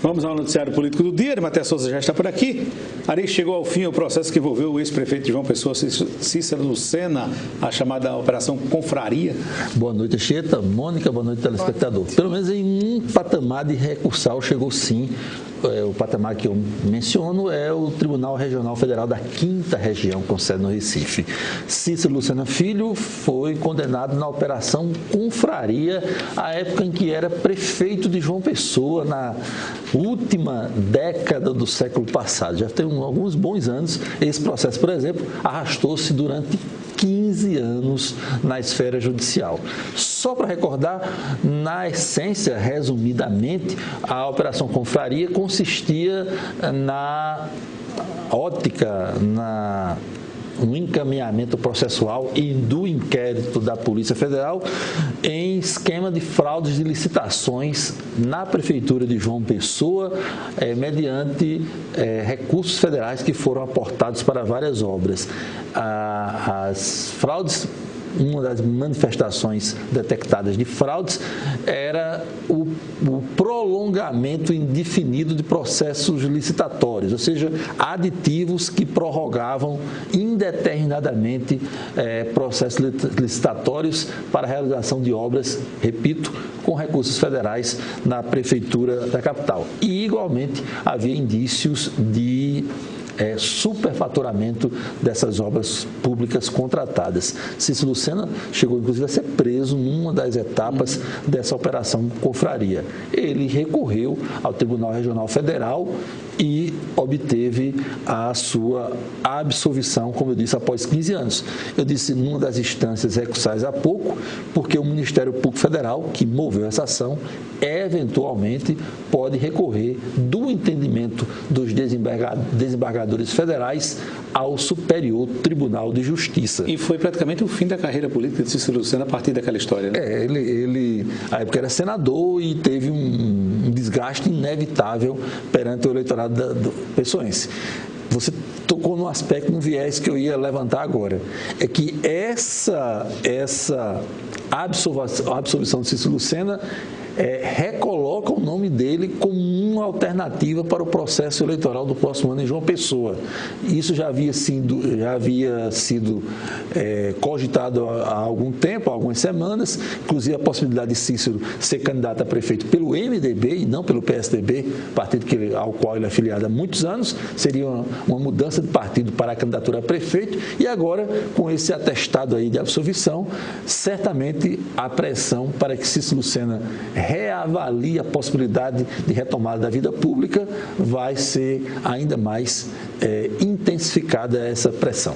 Vamos ao noticiário político do dia. Matheus Souza já está por aqui. Ari, chegou ao fim o processo que envolveu o ex-prefeito de João Pessoa, Cícero Lucena, a chamada Operação Confraria. Boa noite, Anchieta. Mônica, boa noite, telespectador. Pelo menos em um patamar de recursal chegou sim. O patamar que eu menciono é o Tribunal Regional Federal da 5ª Região, com sede no Recife. Cícero Lucena Filho foi condenado na Operação Confraria, a época em que era prefeito de João Pessoa, na última década do século passado. Já tem alguns bons anos. Esse processo, por exemplo, arrastou-se durante 15 anos na esfera judicial. Só para recordar, na essência, resumidamente, a Operação Confraria consistia na ótica, no encaminhamento processual e do inquérito da Polícia Federal em esquema de fraudes de licitações na Prefeitura de João Pessoa, mediante recursos federais que foram aportados para várias obras. As fraudes, uma das manifestações detectadas de fraudes era o prolongamento indefinido de processos licitatórios, ou seja, aditivos que prorrogavam indeterminadamente processos licitatórios para a realização de obras, repito, com recursos federais na Prefeitura da capital. E, igualmente, havia indícios de superfaturamento dessas obras públicas contratadas. Cícero Lucena chegou, inclusive, a ser preso numa das etapas dessa Operação Confraria. Ele recorreu ao Tribunal Regional Federal e obteve a sua absolvição, como eu disse, após 15 anos. Eu disse numa das instâncias recursais há pouco, porque o Ministério Público Federal, que moveu essa ação, eventualmente pode recorrer do entendimento dos desembargadores federais ao Superior Tribunal de Justiça. E foi praticamente o fim da carreira política de Cícero Lucena a partir daquela história, né? Ele à época era senador e teve um desgaste inevitável perante o eleitorado do pessoense. Você tocou num aspecto, num viés que eu ia levantar agora. É que essa absolvição de Cícero Lucena recoloca o nome dele como uma alternativa para o processo eleitoral do próximo ano em João Pessoa. Isso já havia sido cogitado há algum tempo, há algumas semanas, inclusive a possibilidade de Cícero ser candidato a prefeito pelo MDB e não pelo PSDB, partido ao qual ele é afiliado há muitos anos. Seria uma mudança de partido para a candidatura a prefeito, e agora, com esse atestado aí de absolvição, certamente a pressão para que Cícero Lucena reavalie a possibilidade de retomada da vida pública vai ser ainda mais intensificada essa pressão.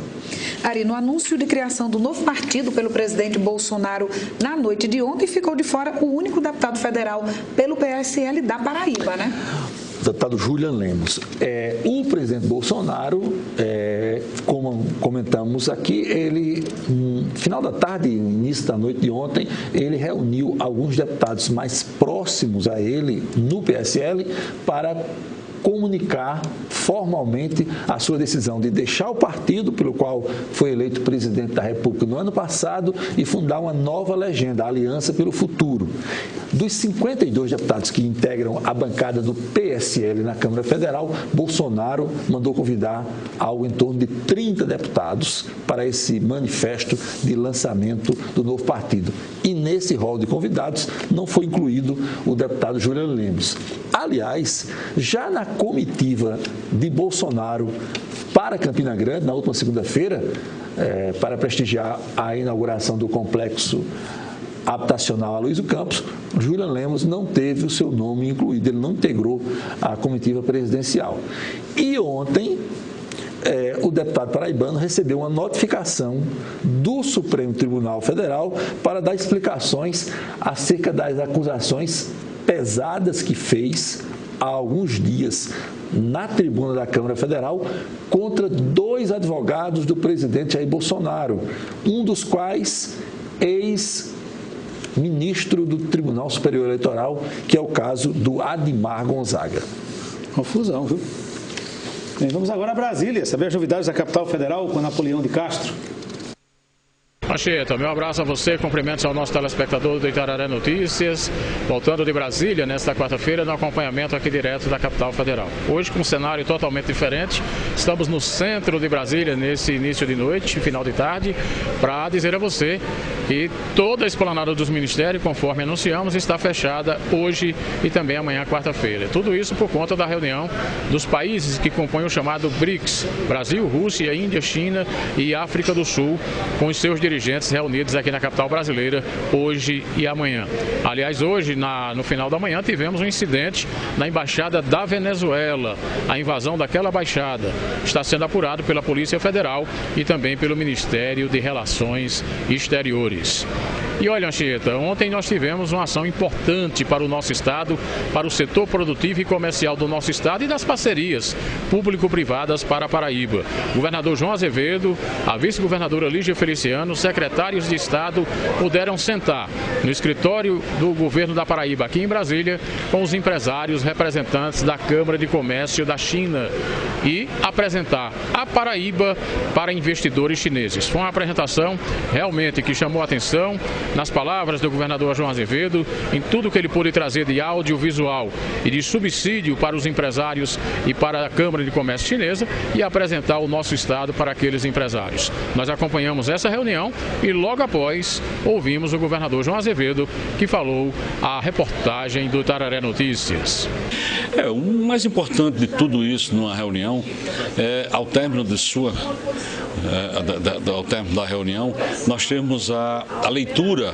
Ari, no anúncio de criação do novo partido pelo presidente Bolsonaro na noite de ontem, ficou de fora o único deputado federal pelo PSL da Paraíba, né? O deputado Julian Lemos. O presidente Bolsonaro, como comentamos aqui, ele, no final da tarde, início da noite de ontem, ele reuniu alguns deputados mais próximos a ele no PSL para comunicar formalmente a sua decisão de deixar o partido pelo qual foi eleito presidente da República no ano passado e fundar uma nova legenda, a Aliança pelo Futuro. Dos 52 deputados que integram a bancada do PSL na Câmara Federal, Bolsonaro mandou convidar algo em torno de 30 deputados para esse manifesto de lançamento do novo partido. E nesse rol de convidados não foi incluído o deputado Julian Lemos. Aliás, já na comitiva de Bolsonaro para Campina Grande, na última segunda-feira, para prestigiar a inauguração do complexo habitacional Aloysio Campos, Julian Lemos não teve o seu nome incluído, ele não integrou a comitiva presidencial. E ontem, o deputado paraibano recebeu uma notificação do Supremo Tribunal Federal para dar explicações acerca das acusações pesadas que fez há alguns dias na tribuna da Câmara Federal contra 2 advogados do presidente Jair Bolsonaro, um dos quais ex-ministro do Tribunal Superior Eleitoral, que é o caso do Adimar Gonzaga. Confusão, viu? Bem, vamos agora a Brasília, saber as novidades da capital federal com Napoleão de Castro. Anchieta, meu abraço a você, cumprimentos ao nosso telespectador do Itararé Notícias, voltando de Brasília nesta quarta-feira no acompanhamento aqui direto da capital federal. Hoje com um cenário totalmente diferente, estamos no centro de Brasília nesse início de noite, final de tarde, para dizer a você que toda a esplanada dos ministérios, conforme anunciamos, está fechada hoje e também amanhã, quarta-feira. Tudo isso por conta da reunião dos países que compõem o chamado BRICS, Brasil, Rússia, Índia, China e África do Sul, com os seus dirigentes reunidos aqui na capital brasileira hoje e amanhã. Aliás, hoje, no final da manhã, tivemos um incidente na Embaixada da Venezuela. A invasão daquela embaixada está sendo apurado pela Polícia Federal e também pelo Ministério de Relações Exteriores. E olha, Anchieta, ontem nós tivemos uma ação importante para o nosso estado, para o setor produtivo e comercial do nosso estado e das parcerias público-privadas para a Paraíba. O governador João Azevedo, a vice-governadora Lígia Feliciano, secretários de estado puderam sentar no escritório do governo da Paraíba, aqui em Brasília, com os empresários representantes da Câmara de Comércio da China e apresentar a Paraíba para investidores chineses. Foi uma apresentação realmente que chamou a atenção, nas palavras do governador João Azevedo, em tudo que ele pôde trazer de audiovisual e de subsídio para os empresários e para a Câmara de Comércio Chinesa e apresentar o nosso estado para aqueles empresários. Nós acompanhamos essa reunião e logo após ouvimos o governador João Azevedo, que falou à reportagem do Itararé Notícias. O mais importante de tudo isso numa reunião ao término da reunião, nós temos a leitura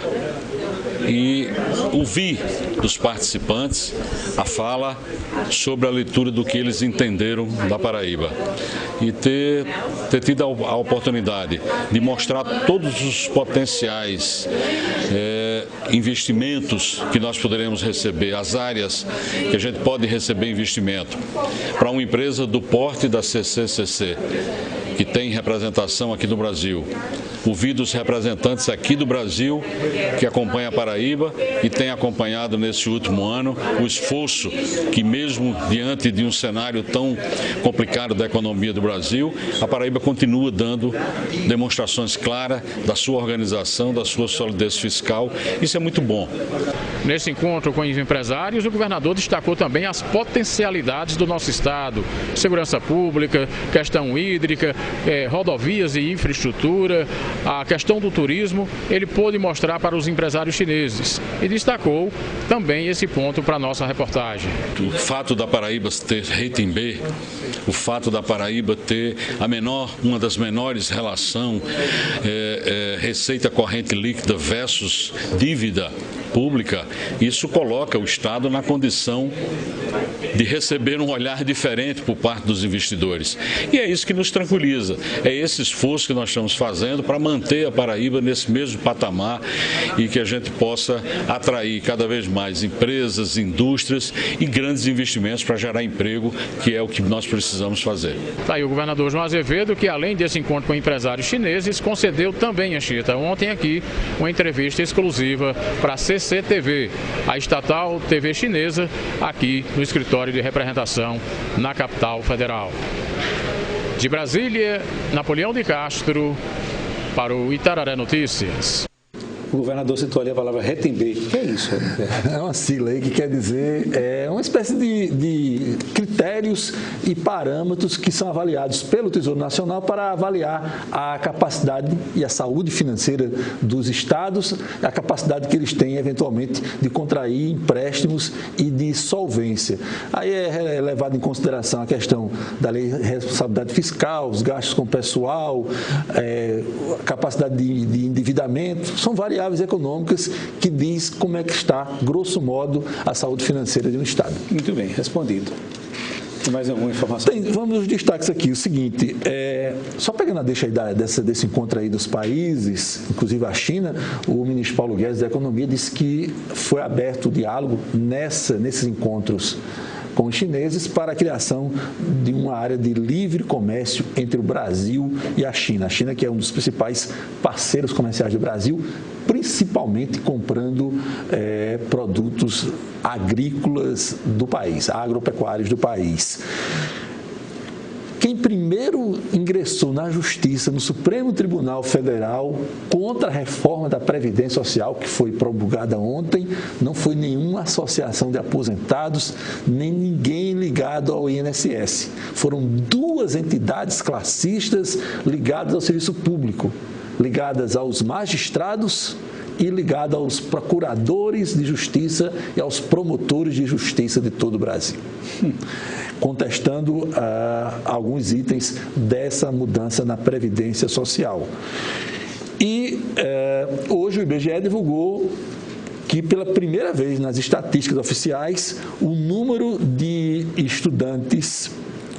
e ouvir dos participantes a fala sobre a leitura do que eles entenderam da Paraíba e ter tido a oportunidade de mostrar todos os potenciais investimentos que nós poderemos receber, as áreas que a gente pode receber investimento para uma empresa do porte da CCCC, que tem representação aqui no Brasil. Ouvir dos representantes aqui do Brasil que acompanha a Paraíba e tem acompanhado nesse último ano o esforço que, mesmo diante de um cenário tão complicado da economia do Brasil, a Paraíba continua dando demonstrações claras da sua organização, da sua solidez fiscal. Isso é muito bom. Nesse encontro com os empresários, o governador destacou também as potencialidades do nosso estado: segurança pública, questão hídrica, rodovias e infraestrutura, a questão do turismo. Ele pôde mostrar para os empresários chineses e destacou também esse ponto para a nossa reportagem. O fato da Paraíba ter rating B, o fato da Paraíba ter uma das menores relação receita corrente líquida versus dívida pública, isso coloca o Estado na condição de receber um olhar diferente por parte dos investidores. E é isso que nos tranquiliza, é esse esforço que nós estamos fazendo para manter a Paraíba nesse mesmo patamar e que a gente possa atrair cada vez mais empresas, indústrias e grandes investimentos para gerar emprego, que é o que nós precisamos fazer. Está aí o governador João Azevedo, que além desse encontro com empresários chineses, concedeu também, Anchieta, ontem aqui, uma entrevista exclusiva para a CCTV, a estatal TV chinesa, aqui no escritório de representação na capital federal. De Brasília, Napoleão de Castro, para o Itararé Notícias. O governador citou ali a palavra rating B. O que é isso? É uma sigla aí que quer dizer uma espécie de critérios e parâmetros que são avaliados pelo Tesouro Nacional para avaliar a capacidade e a saúde financeira dos estados, a capacidade que eles têm, eventualmente, de contrair empréstimos e de solvência. Aí é levado em consideração a questão da lei de responsabilidade fiscal, os gastos com o pessoal, a capacidade de endividamento, são variáveis econômicas que diz como é que está, grosso modo, a saúde financeira de um estado. Muito bem, respondido. Tem mais alguma informação? Vamos aos destaques aqui. O seguinte, só pegando a deixa aí desse encontro aí dos países, inclusive a China, o ministro Paulo Guedes da Economia disse que foi aberto o diálogo nesses encontros com os chineses para a criação de uma área de livre comércio entre o Brasil e a China. A China, que é um dos principais parceiros comerciais do Brasil, principalmente comprando produtos agrícolas do país, agropecuários do país. quem primeiro ingressou na Justiça, no Supremo Tribunal Federal, contra a reforma da Previdência Social, que foi promulgada ontem, não foi nenhuma associação de aposentados, nem ninguém ligado ao INSS. Foram duas entidades classistas ligadas ao serviço público, ligadas aos magistrados e ligada aos procuradores de justiça e aos promotores de justiça de todo o Brasil, contestando alguns itens dessa mudança na Previdência Social. E hoje o IBGE divulgou que pela primeira vez nas estatísticas oficiais, o número de estudantes,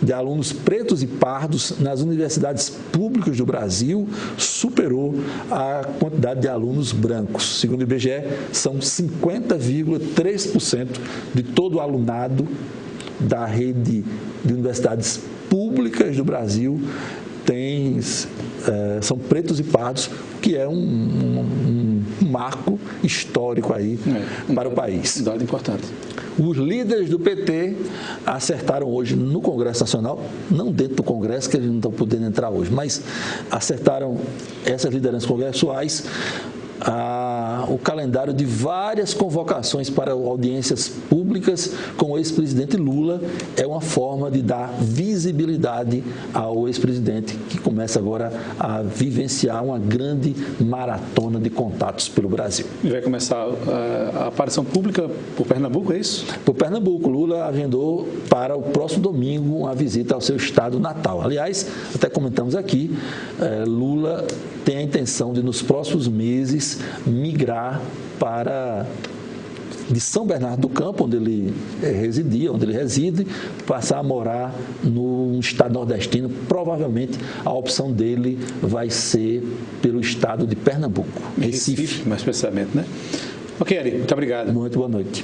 de alunos pretos e pardos nas universidades públicas do Brasil superou a quantidade de alunos brancos. Segundo o IBGE, são 50,3% de todo o alunado da rede de universidades públicas do Brasil são pretos e pardos, que é um marco histórico aí para o país. Um dado importante. Os líderes do PT acertaram hoje no Congresso Nacional, não dentro do Congresso, que eles não estão podendo entrar hoje, mas acertaram essas lideranças congressuais o calendário de várias convocações para audiências públicas com o ex-presidente Lula. É uma forma de dar visibilidade ao ex-presidente, que começa agora a vivenciar uma grande maratona de contatos pelo Brasil. E vai começar a aparição pública por Pernambuco, é isso? Por Pernambuco. Lula agendou para o próximo domingo uma visita ao seu estado natal. Aliás, até comentamos aqui, Lula tem a intenção de, nos próximos meses, migrar de São Bernardo do Campo, onde ele reside, passar a morar no estado nordestino. Provavelmente a opção dele vai ser pelo estado de Pernambuco, Recife. Mais precisamente, né? Ok, Ari, muito obrigado. Muito boa noite.